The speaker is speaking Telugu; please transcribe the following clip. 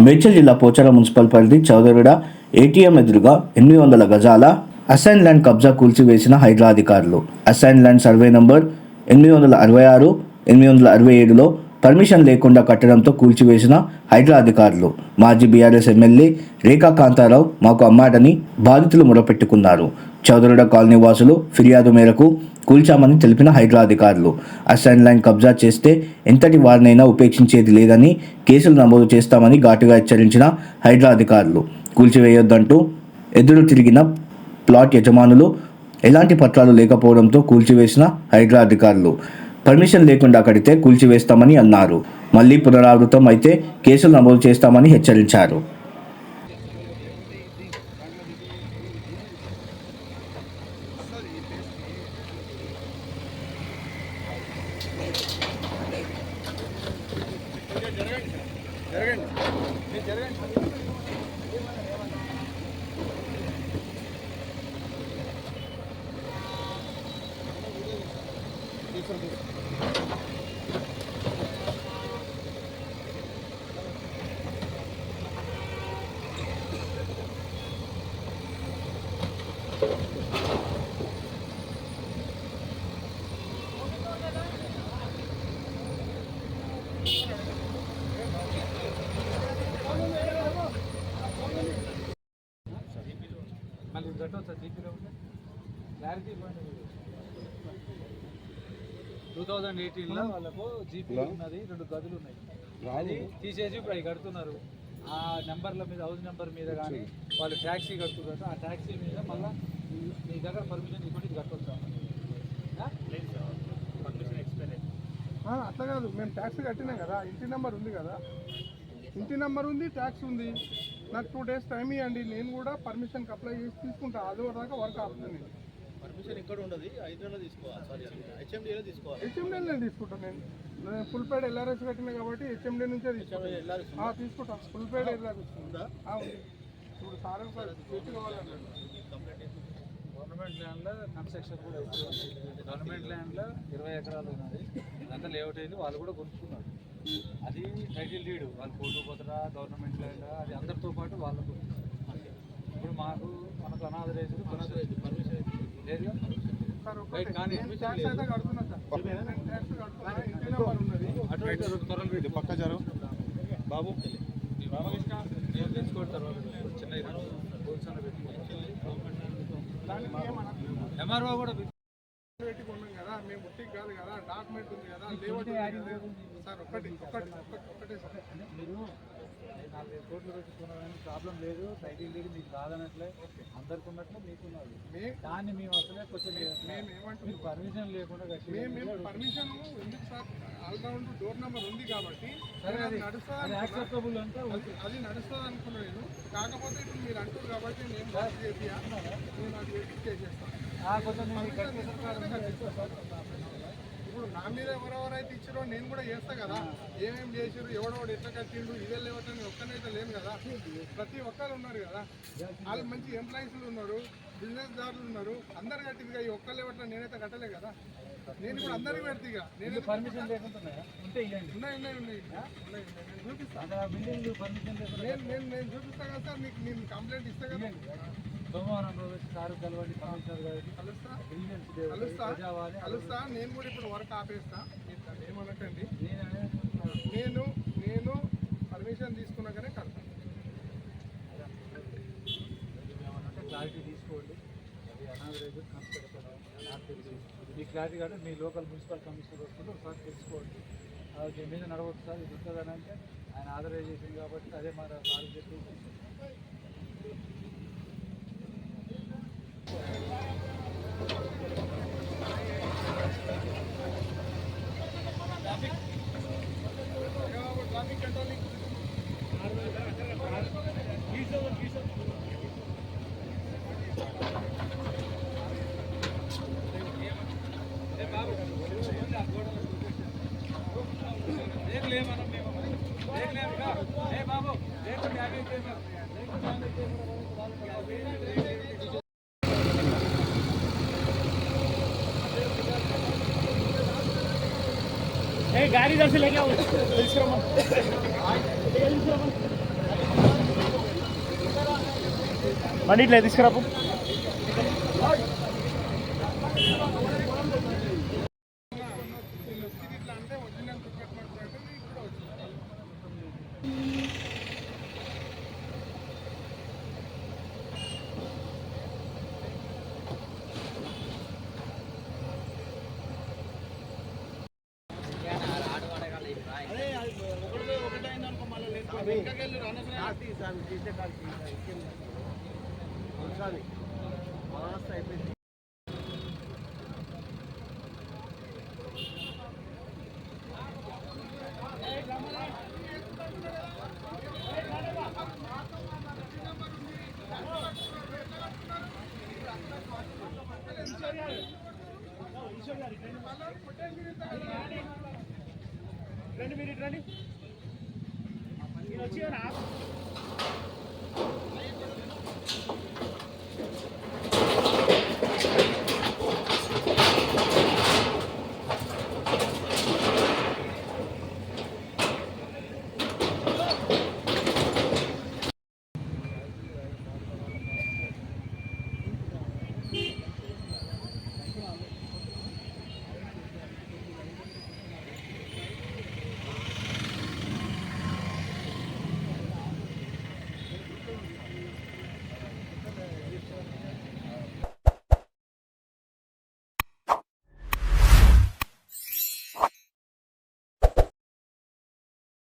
మేడ్చల్ జిల్లా పోచారం మున్సిపల్ పరిధి చౌదరిగూడ ఏటీఎం ఎదురుగా 800 గజాల అసైన్ ల్యాండ్ కబ్జా కూల్చివేసిన హైడ్రా అధికారులు. అసైన్ ల్యాండ్ సర్వే నంబర్ 866, 867లో పర్మిషన్ లేకుండా కట్టడంతో కూల్చివేసిన హైడ్రా అధికారులు. మాజీ బీఆర్ఎస్ ఎమ్మెల్యే రేఖా కాంతారావు మాకు అమ్మాడని బాధితులు మొరపెట్టుకున్నారు. చౌదరిగూడ కాలనీ వాసులు ఫిర్యాదు మేరకు కూల్చామని తెలిపిన హైడ్రా అధికారులు అసైన్ ల్యాండ్ కబ్జా చేస్తే ఎంతటి వారినైనా ఉపేక్షించేది లేదని, కేసులు నమోదు చేస్తామని ఘాటుగా హెచ్చరించిన హైడ్రా అధికారులు కూల్చివేయొద్దంటూ ఎదురు తిరిగిన ప్లాట్ యజమానులు ఎలాంటి పత్రాలు లేకపోవడంతో కూల్చివేసిన హైడ్రా అధికారులు పర్మిషన్ లేకుండా కడితే కూల్చివేస్తామని అన్నారు. మళ్లీ పునరావృతం అయితే కేసులు నమోదు చేస్తామని హెచ్చరించారు. మళ్ళీ పెట్టవచ్చు జీపీలో ఉంటే క్లారిటీ 2018లో వాళ్ళకు జీపీలో ఉన్నది 2 గదులు ఉన్నాయి. అది తీసేసి ఇప్పుడు అవి కడుతున్నారు. ఆ నెంబర్ల మీద, హౌస్ నెంబర్ మీద కానీ వాళ్ళు ట్యాక్సీ కడుతున్నారు. ఆ ట్యాక్సీ మీద మళ్ళీ మీ దగ్గర పర్మిషన్ ఇవ్వండి కట్టవచ్చు. అట్లా కాదు, మేము ట్యాక్సీ కట్టినాం కదా, ఇంటి నెంబర్ ఉంది కదా, ఇంటి నెంబర్ ఉంది, ట్యాక్స్ ఉంది. నాకు 2 days టైం ఇవ్వండి, నేను కూడా పర్మిషన్కి అప్లై చేసి తీసుకుంటా. అది దాకా వర్క్ ఆపుతాను. నేను పర్మిషన్ ఇక్కడ ఉండదు, హైదరాబాద్లో తీసుకోవాలి. సారీ, హెచ్ఎండీలో తీసుకోవాలి. హెచ్ఎండీలో తీసుకుంటాను. నేను ఫుల్ పేడ్ ఎల్ఆర్ఎస్ కట్టినా కాబట్టి హెచ్ఎండీ నుంచే తీసుకుంటాను. ఫుల్ పేడ్ ఎల్ఆర్ఎస్ ఉందా? ఉంది. ఇప్పుడు సార్ చేతి కావాలన్నాడు. గవర్నమెంట్ ల్యాండ్లో కన్స్ట్రక్షన్ కూడా అవుతుంది. గవర్నమెంట్ ల్యాండ్లో 20 ఎకరాలు ఉన్నది. అదంతా లేఅవుట్ అయింది, వాళ్ళు కూడా కొనుక్కున్నారు. అది టైటిల్ డీడ్ వాళ్ళు కోర్టు పోతారా, గవర్నమెంట్ ల్యాండ్, అది అందరితో పాటు వాళ్ళకు. ఇప్పుడు మనకు అనాథరైజ్డ్ పర్మిషన్ లేదు కానీ అటువంటి త్వరలు పక్క జరం బాబు రామకృష్ణ నేను తెచ్చుకోవడం చిన్న ఎంఆర్ఓ కూడా పెట్టుకున్నాం కదా, మేము ఉట్టికి కాదు కదా, డాక్యుమెంట్ ఉంది కదా, సార్ ఒకటే సార్. మీరు 4 కోట్లు పెట్టుకున్నారని ప్రాబ్లం లేదు. టైటిల్ డీడ్ మీకు కాదనట్లే, అందరికి ఉన్నట్లు మీకున్నది. దాన్ని మేము అసలే కొంచెం మేము ఏమంటున్నాం, పర్మిషన్ లేకుండా మేము పర్మిషన్ ఎందుకు సార్, ఆల్రౌండ్ డోర్ నెంబర్ ఉంది కాబట్టి యాక్సెప్టబుల్ అంటే అది నడుస్తుంది అనుకున్నాను నేను. కాకపోతే ఇప్పుడు మీరు అంటారు కాబట్టి నేను అది చేసేస్తాను. ఇప్పుడు నా మీద ఎవరెవరైతే ఇచ్చారో నేను కూడా చేస్తా కదా. ఏమేమి చేసారు, ఎవడెవడు ఎట్లా కట్టిండు, ఇదే లేవటని ఒక్కనైతే లేను కదా. ప్రతి ఒక్కరు ఉన్నారు కదా, వాళ్ళు మంచి ఎంప్లాయీస్లు ఉన్నారు, బిజినెస్ దారులు ఉన్నారు, అందరు కట్టిందిగా. ఈ ఒక్కరు లేవట్లా నేనైతే కట్టలే కదా. నేను ఇప్పుడు అందరికి పెడతా. నేను పర్మిషన్ లేకుండా ఉన్నాయి చూపిస్తాను. బిల్డింగ్ పర్మిషన్ నేను చూపిస్తా కదా సార్. మీకు నేను కంప్లైంట్ ఇస్తా కదా. సోమవారం రోజు సారు కలవండి, కమిషనర్ గారికి కలుస్తా. నేను కూడా ఇప్పుడు వర్క్ ఆపేస్తా, ఏమనకండి. నేను పర్మిషన్ తీసుకున్నాకనే కడతాను. క్లారిటీ తీసుకోండి. అది అనాథరైజ్ మీ క్లారిటీ కాదు. మీ లోకల్ మున్సిపల్ కమిషనర్ వస్తుంది, ఒకసారి తెలుసుకోండి. అది మీద నడవచ్చు సార్, ఇది ఉంటుందని అంటే ఆయన ఆథరైజ్ చేసింది కాబట్టి అదే మన సార్ చెప్పి ట్రాఫిక్ కంట్రోలింగ్ गाड़ी इधर से लेके आओ। బండి ఇట్లా తీసుకురాపు. ఇట్లా అంటే ఒరిజినల్ రిక్రూట్మెంట్ అంటే ఇప్పుడు వచ్చింది. రండి మీరు ఇటు రండి. నేను వచ్చి